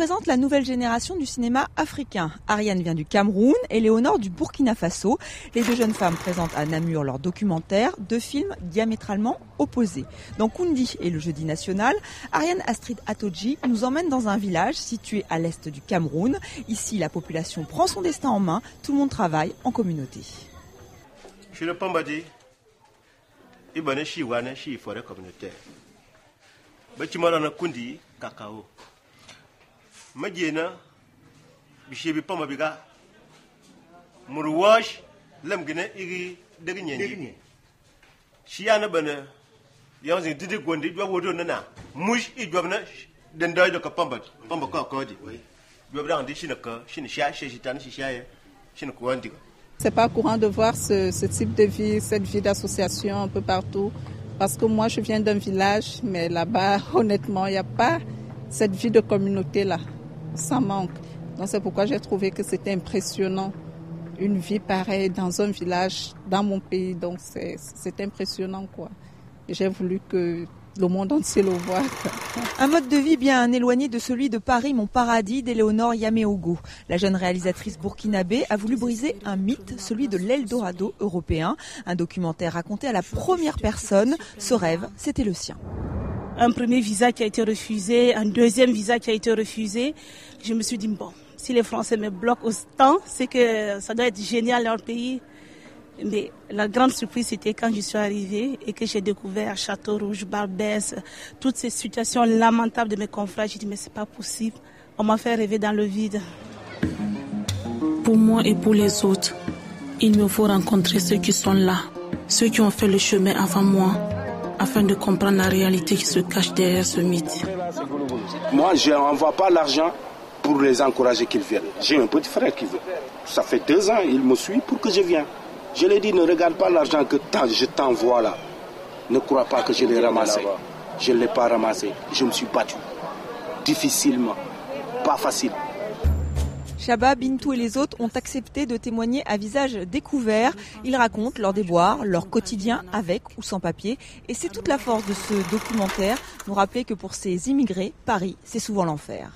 représente la nouvelle génération du cinéma africain. Ariane vient du Cameroun et Léonore du Burkina Faso. Les deux jeunes femmes présentent à Namur leur documentaire, deux films diamétralement opposés. Dans Kundi et le Jeudi national, Ariane Astrid Atodji nous emmène dans un village situé à l'est du Cameroun. Ici, la population prend son destin en main, tout le monde travaille en communauté. Je suis le Pambadi. Je suis un forêt communautaire. Je suis un Kundi, cacao. Je suis un Pambabiga. Mourouage, l'amguine, iri, degné. Chiana Bana, Yans in Didi Gondi, you are Nana. Mush, it governor, then died of a Pambat, Pambaka, you have done this in a car, Shinisha, Shitan, Shishaya, Shinquantigo. C'est pas courant de voir ce type de vie, cette vie d'association un peu partout. Parce que moi, je viens d'un village, mais là-bas, honnêtement, il n'y a pas cette vie de communauté-là. Ça manque. Donc c'est pourquoi j'ai trouvé que c'était impressionnant. Une vie pareille dans un village, dans mon pays. Donc c'est impressionnant, quoi. Et j'ai voulu que le monde entier le voit. Un mode de vie bien éloigné de celui de Paris, mon paradis, d'Éléonore Yaméogo. La jeune réalisatrice burkinabé a voulu briser un mythe, celui de l'Eldorado européen. Un documentaire raconté à la première personne. Ce rêve, c'était le sien. Un premier visa qui a été refusé, un deuxième visa qui a été refusé. Je me suis dit, bon, si les Français me bloquent autant, c'est que ça doit être génial leur pays. Mais la grande surprise, c'était quand je suis arrivée et que j'ai découvert Château Rouge, Barbès, toutes ces situations lamentables de mes confrères. J'ai dit, mais c'est pas possible. On m'a fait rêver dans le vide. Pour moi et pour les autres, il me faut rencontrer ceux qui sont là, ceux qui ont fait le chemin avant moi, afin de comprendre la réalité qui se cache derrière ce mythe. Moi, je n'envoie pas l'argent pour les encourager qu'ils viennent. J'ai un petit frère qui veut. Ça fait 2 ans, il me suit pour que je vienne. Je lui ai dit, ne regarde pas l'argent que je t'envoie là. Ne crois pas que je l'ai ramassé. Je ne l'ai pas ramassé. Je me suis battu. Difficilement. Pas facile. Chaba, Bintou et les autres ont accepté de témoigner à visage découvert. Ils racontent leurs déboires, leur quotidien avec ou sans papier. Et c'est toute la force de ce documentaire, nous rappeler que pour ces immigrés, Paris, c'est souvent l'enfer.